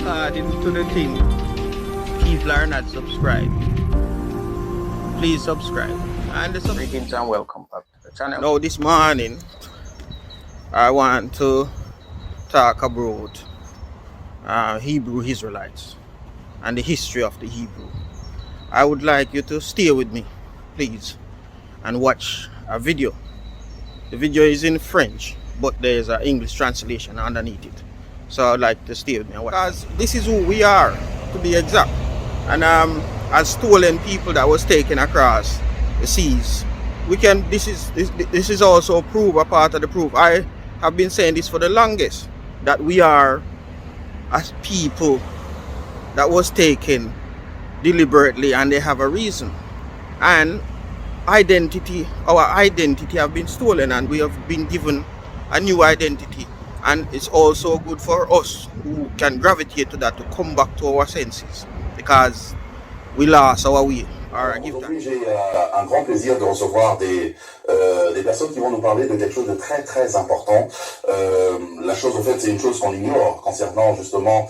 according to the thing, people are not subscribed. Please subscribe. And greetings and welcome back to the channel. Now this morning, I want to talk about Hebrew Israelites and the history of the Hebrew. I would like you to stay with me, please, and watch a video. The video is in French, but there is an English translation underneath it. So I'd like to stay with me and watch. Because this is who we are, to be exact. And as stolen people that was taken across the seas, we can. This is also a part of the proof. I have been saying this for the longest, that we are as people that was taken deliberately, and they have a reason. And our identity have been stolen, and we have been given a new identity. And it's also good for us who can gravitate to that to come back to our senses, because we lost our way. Aujourd'hui, j'ai un grand plaisir de recevoir des personnes qui vont nous parler de quelque chose de très très important. La chose, au fait, c'est une chose qu'on ignore concernant justement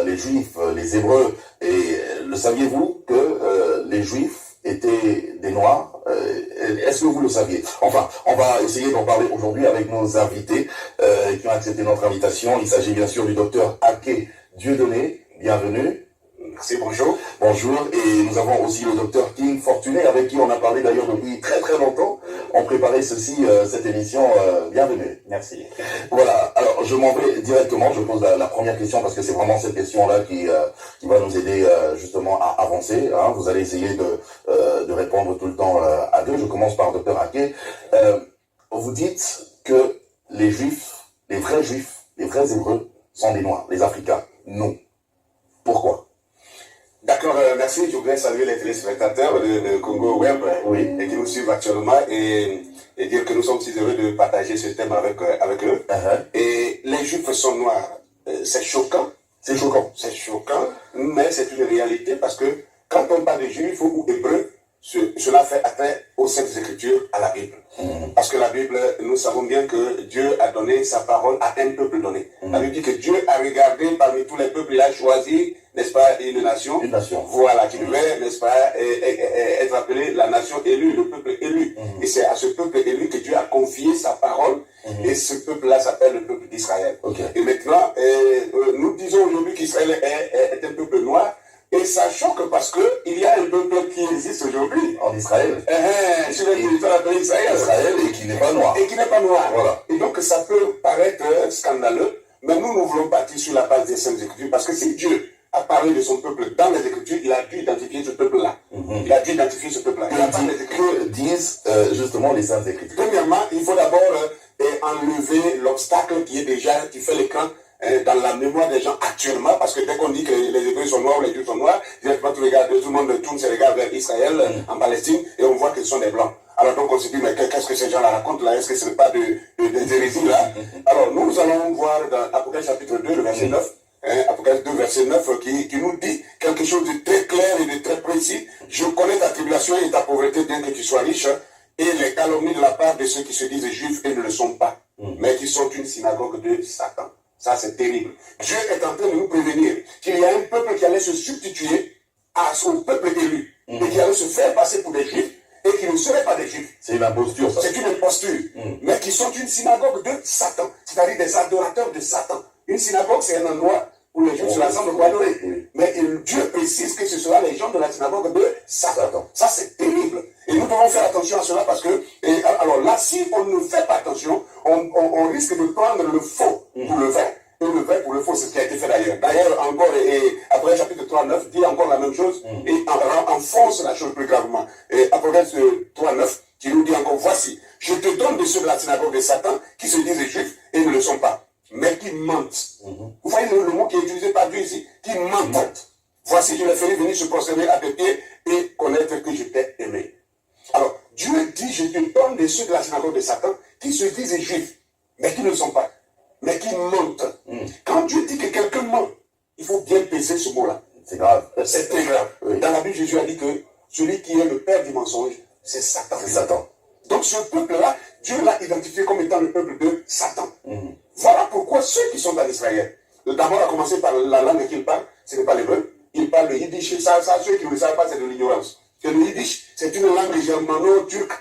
les Juifs, les Hébreux. Et le saviez-vous que les Juifs étaient des Noirs? Est-ce que vous le saviez? Enfin, on va essayer d'en parler aujourd'hui avec nos invités qui ont accepté notre invitation. Il s'agit bien sûr du docteur Ake Dieudonné. Bienvenue. Merci, bonjour. Bonjour. Et nous avons aussi le docteur King Fortuné, avec qui on a parlé d'ailleurs depuis très très longtemps. On préparait cette émission. Bienvenue. Merci. Voilà. Alors, je m'en vais directement. Je pose la première question parce que c'est vraiment cette question-là qui va nous aider justement à avancer. Hein. Vous allez essayer de répondre tout le temps à deux. Je commence par docteur Ake. Vous dites que les Juifs, les vrais Hébreux sont des Noirs, les Africains. Non. Pourquoi? D'accord, merci. Je voudrais saluer les téléspectateurs de Congo Web et qui nous suivent actuellement et dire que nous sommes si heureux de partager ce thème avec eux. Et les Juifs sont noirs. C'est choquant. C'est choquant. C'est choquant, mais c'est une réalité parce que quand on parle de Juifs ou Hébreux, cela fait attrait aux Saintes Écritures, à la Bible. Parce que la Bible, nous savons bien que Dieu a donné sa parole à un peuple donné. La Bible dit que Dieu a regardé parmi tous les peuples, il a choisi, n'est-ce pas, une nation. Une nation. Voilà, qui devait, n'est-ce pas, être appelée la nation élue, le peuple élu. Et c'est à ce peuple élu que Dieu a confié sa parole. Et ce peuple-là s'appelle le peuple d'Israël. Et maintenant, nous disons aujourd'hui qu'Israël est un peuple noir. Et ça choque parce qu'il y a un peuple qui existe aujourd'hui. En Israël. Sur le territoire appelé Israël. Et qui n'est pas noir. Et qui n'est pas noir. Voilà. Et donc ça peut paraître scandaleux, mais nous voulons partir sur la base des Saintes Écritures. Parce que si Dieu a parlé de son peuple dans les Écritures, il a dû identifier ce peuple-là. Il a dû identifier ce peuple-là. Que disent justement les Saintes Écritures? Premièrement, il faut d'abord enlever l'obstacle qui fait l'écran dans la mémoire des gens actuellement, parce que dès qu'on dit que les Hébreux sont noirs ou les Juifs sont noirs, directement tout le monde tourne ses regards vers Israël, en Palestine, et on voit que ce sont des Blancs. Alors donc on se dit, mais qu'est-ce que ces gens-là racontent là? Est-ce que ce n'est pas des hérésies là? Alors nous allons voir dans Apocalypse chapitre 2, le verset 9, Apocalypse 2, verset 9, qui nous dit quelque chose de très clair et de très précis. Je connais ta tribulation et ta pauvreté, bien que tu sois riche, et les calomnies de la part de ceux qui se disent juifs et ne le sont pas, mais qui sont une synagogue de Satan. Ça, c'est terrible. Dieu est en train de nous prévenir qu'il y a un peuple qui allait se substituer à son peuple élu et qui allait se faire passer pour des Juifs et qui ne seraient pas des Juifs. C'est une imposture, ça. C'est une imposture. Mais qui sont une synagogue de Satan, c'est-à-dire des adorateurs de Satan. Une synagogue, c'est un endroit où les Juifs se rassemblent pour adorer. Mais Dieu précise que ce sera les gens de la synagogue de Satan. Ça, c'est terrible. Et nous devons faire attention à cela parce que, alors là, si on ne fait pas attention, on risque de prendre le faux pour le vrai et le vrai pour le faux. C'est ce qui a été fait d'ailleurs. D'ailleurs, encore, et après chapitre 3:9 dit encore la même chose et enfonce la chose plus gravement. Et Apocalypse 3:9 qui nous dit encore, voici, je te donne de ceux de la synagogue de Satan qui se disent juifs et ne le sont pas, mais qui mentent. Vous voyez le mot qui est utilisé par Dieu ici, qui mentent. Voici, je les ferai venir se prosterner à tes pieds et connaître que je t'ai aimé. Alors, Dieu dit, je te donne de ceux de la synagogue de Satan qui se disent juifs, mais qui ne le sont pas, mais qui mentent. Quand Dieu dit que quelqu'un ment, il faut bien peser ce mot-là. C'est grave. C'est très grave. Dans la Bible, Jésus a dit que celui qui est le père du mensonge, c'est Satan. C'est Satan. Donc ce peuple-là, Dieu l'a identifié comme étant le peuple de Satan. Voilà pourquoi ceux qui sont en Israël, D'abord, à commencer par la langue qu'il parle, ce n'est pas l'hébreu. Il parle le yiddish. Ça, ceux qui ne le savent pas, c'est de l'ignorance. Que le yiddish, c'est une langue germano-turque,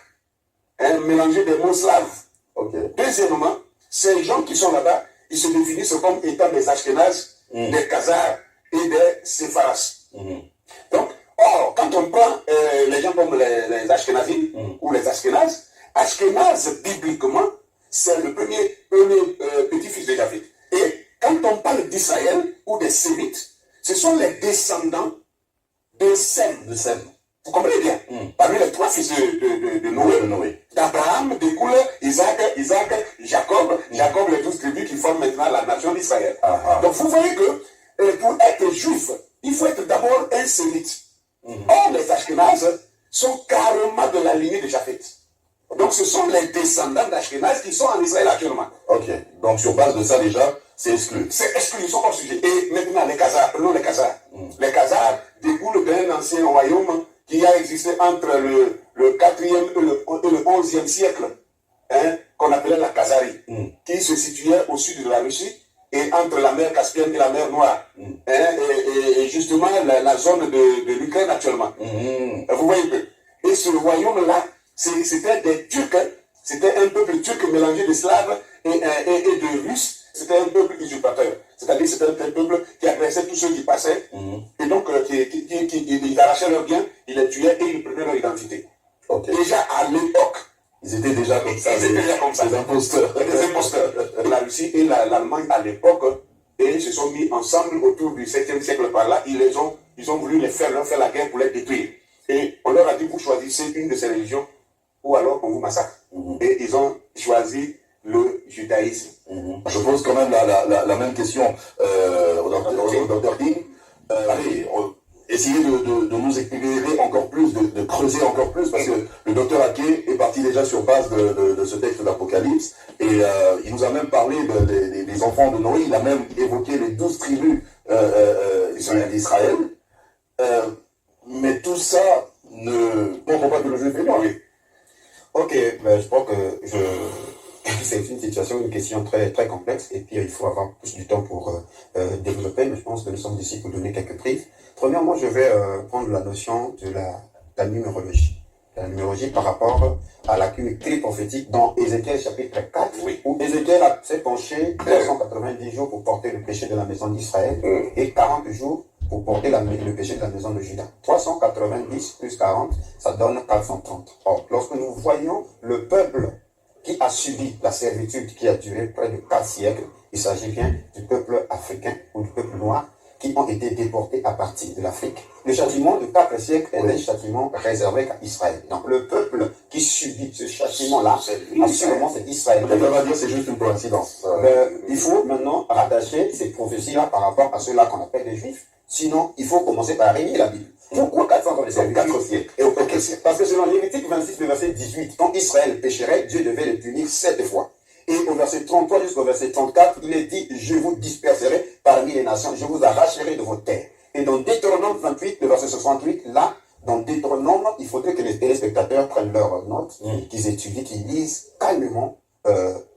hein, mélangée des mots slaves. Okay. Deuxièmement, ces gens qui sont là-bas, ils se définissent comme étant des Ashkénazes, des Khazars et des Séfaras. Donc, or, quand on prend les gens comme les Ashkénazis ou les Ashkénazes, Ashkénazes, bibliquement, c'est le premier petit-fils de David. Et quand on parle d'Israël ou des Sémites, ce sont les descendants de Sem. Vous comprenez bien? Parmi les trois fils de Noé, d'Abraham découle Isaac, Jacob, les 12 tribus qui forment maintenant la nation d'Israël. Donc vous voyez que pour être juif, il faut être d'abord un sémite. Or, les Ashkénazes sont carrément de la lignée de Japheth. Donc ce sont les descendants d'Ashkénazes qui sont en Israël actuellement. Ok, donc sur base de ça déjà, c'est exclu. C'est exclu, ils sont hors sujet. Et maintenant les Khazars, prenons les Khazars. Les Khazars découlent d'un ancien royaume qui a existé entre le 4e et le 11e siècle, hein, qu'on appelait la Khazarie, qui se situait au sud de la Russie et entre la mer Caspienne et la mer Noire, hein, et justement la zone de l'Ukraine actuellement. Vous voyez que, et ce royaume-là, c'était des Turcs, c'était un peuple turc mélangé de Slaves et de Russes. C'était un peuple usurpateur. C'est-à-dire c'était un peuple qui agressait tous ceux qui passaient. Et donc, ils arrachaient leurs biens, ils les tuaient et ils prenaient leur identité. Okay. Déjà à l'époque, ils étaient déjà comme ça. Des imposteurs. Des imposteurs. La Russie et l'Allemagne à l'époque, et ils se sont mis ensemble autour du 7e siècle par là. Ils ont voulu leur faire la guerre pour les détruire. Et on leur a dit, vous choisissez une de ces religions ou alors on vous massacre. Et ils ont choisi le judaïsme. Je pose quand même la même question au docteur King. Allez, essayez de nous éclairer encore plus, de creuser encore plus, parce que le docteur Aké est parti déjà sur base de ce texte d'Apocalypse, et il nous a même parlé des enfants de Noé, il a même évoqué les 12 tribus d'Israël, mais tout ça ne comprend pas que le juif est mort. Ok, ben, je crois que c'est une situation, une question très, très complexe, et puis il faut avoir plus du temps pour développer, mais je pense que nous sommes ici pour donner quelques prises. Premièrement, je vais prendre la notion de la numérologie. La numérologie par rapport à la clé prophétique dans Ézéchiel chapitre 4, où Ézéchiel s'est penché 390 jours pour porter le péché de la maison d'Israël et 40 jours pour porter le péché de la maison de Juda. 390 plus 40, ça donne 430. Or, lorsque nous voyons le peuple qui a subi la servitude qui a duré près de 4 siècles, il s'agit bien du peuple africain ou du peuple noir qui ont été déportés à partir de l'Afrique. Le châtiment de 4 siècles est un châtiment réservé à Israël. Donc le peuple qui subit ce châtiment-là, assurément c'est Israël. On va dire c'est juste une coïncidence. Il faut maintenant rattacher ces prophéties-là par rapport à ceux-là qu'on appelle les Juifs. Sinon, il faut commencer par régner la Bible. Pourquoi 400 ans de servitude? 4 siècles. Et au parce que selon Lévitique 26, le verset 18, quand Israël pécherait, Dieu devait le punir 7 fois. Et au verset 33 jusqu'au verset 34, il est dit, je vous disperserai parmi les nations, je vous arracherai de vos terres. Et dans Deutéronome 28, le verset 68, là, dans Deutéronome, il faudrait que les téléspectateurs prennent leurs notes, qu'ils étudient, qu'ils lisent calmement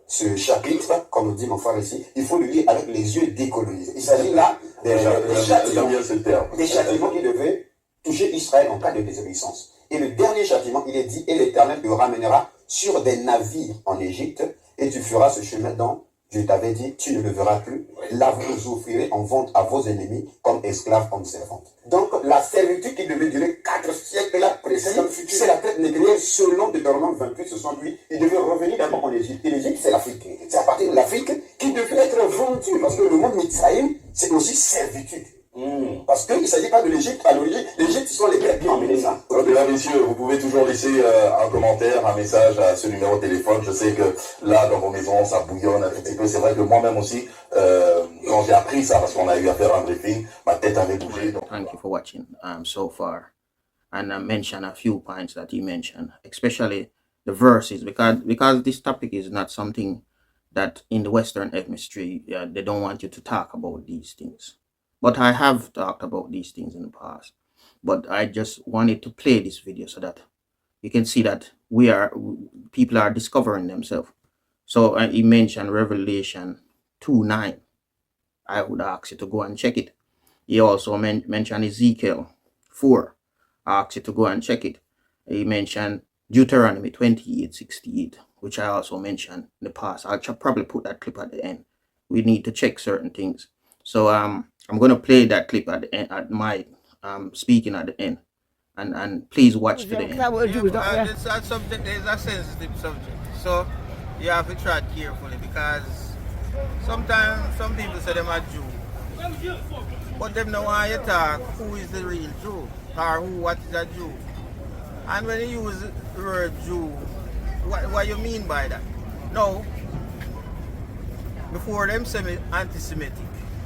ce chapitre, comme dit mon frère ici. Il faut le lire avec les yeux décolonisés. Il s'agit là des châtiments qui devaient toucher Israël en cas de désobéissance. Et le dernier châtiment, il est dit, et l'Éternel te ramènera sur des navires en Égypte, et tu feras ce chemin dont je t'avais dit, tu ne le verras plus. Là, vous nous offrirez en vente à vos ennemis, comme esclaves, comme servantes. Donc, la servitude qui devait durer 4 siècles là, précédente, c'est la tête négrière, selon Deutéronome 28, 68. Il devait revenir d'abord en Égypte. Et l'Égypte, c'est l'Afrique. C'est à partir de l'Afrique qu'il devait être vendu, parce que le monde Mitzraïm, c'est aussi servitude. Parce qu'il ne s'agit pas de l'Égypte à l'origine. L'Égypte, ce sont les Grecs qui ont emmené ça. Mesdames, messieurs, vous pouvez toujours laisser un commentaire, un message à ce numéro de téléphone. Je sais que là, dans vos maisons, ça bouillonne un petit peu. C'est vrai que moi-même aussi, quand j'ai appris ça, parce qu'on a eu à faire un briefing, ma tête avait bougé. Donc... Thank you for watching so far. And I mentioned a few points that he mentioned, especially the verses, because this topic is not something that in the Western Hemisphere, they don't want you to talk about these things. But I have talked about these things in the past. But I just wanted to play this video so that you can see that people are discovering themselves. So he mentioned Revelation 2:9. I would ask you to go and check it. He also mentioned Ezekiel 4. I asked you to go and check it. He mentioned Deuteronomy 28:68, which I also mentioned in the past. I'll probably put that clip at the end. We need to check certain things. So I'm going to play that clip at the end, at my speaking at the end. And please watch to the end. It's a subject, there's a sensitive subject. So you have to tread carefully, because sometimes some people say them are Jew. But them know why you talk who is the real Jew, or what is a Jew. And when you use the word Jew, what you mean by that? No. Before them say me anti-Semitic,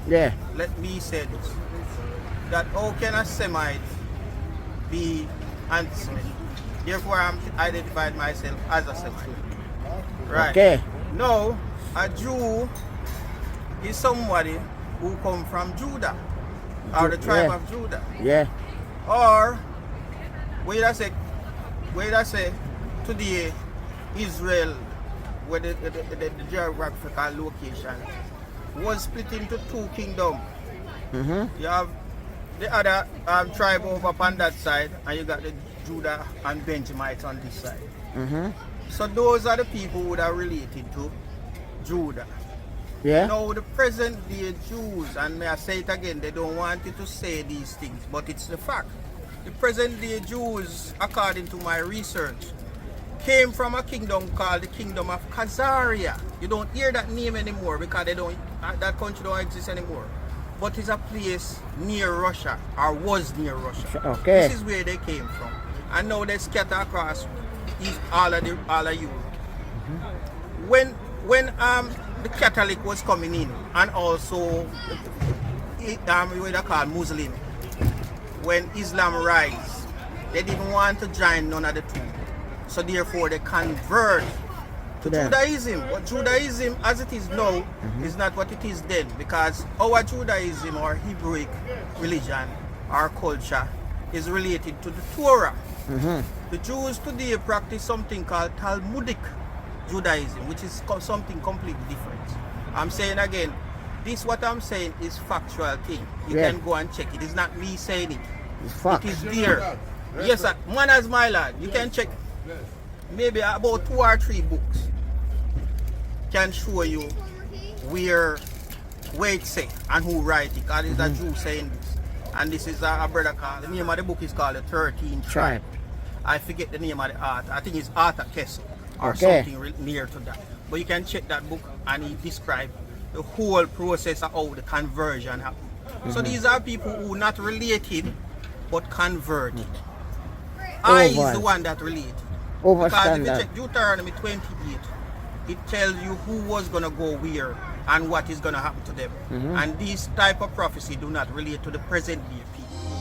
Yeah. let me say this. That how can a Semite be anti-Semitic? Therefore I'm identified myself as a Semite. Right. Okay. No, a Jew is somebody who come from Judah, or the tribe Yeah. of Judah. Yeah. Or where I say today Israel, where the geographical location was split into two kingdoms. You have the other tribe over on that side, and you got the Judah and Benjamites on this side. So those are the people who are related to Judah. Yeah. Now the present day Jews, and may I say it again, they don't want you to say these things, but it's the fact. The present day Jews, according to my research, came from a kingdom called the Kingdom of Khazaria. You don't hear that name anymore because that country don't exist anymore. But it's a place near Russia, or was near Russia. Okay. This is where they came from. And now they scatter across all of Europe. When the Catholic was coming in, and also what they call Muslim, when Islam rise, they didn't want to join none of the two. So therefore they convert to Judaism. But Judaism as it is now is not what it is then, because our Judaism, or Hebrew religion, our culture, is related to the Torah. The Jews today practice something called Talmudic Judaism, which is something completely different. I'm saying again, this what I'm saying is factual thing. You can go and check it. It's not me saying it. It's fact. It is there. Yes, sir. Man as my lad. You can check. Maybe about 2 or 3 books can show you where it say and who write it. Because it's a Jew saying this. And this is a brother called, the name of the book is called The 13th Tribe. I forget the name of the author. I think it's Arthur Kessel or something near to that. But you can check that book, and he describes the whole process of how the conversion happened. So these are people who not related but converted. I is the one that related. Because if you check Deuteronomy 28, it tells you who was going to go where and what is going to happen to them. And these type of prophecy do not relate to the present day people.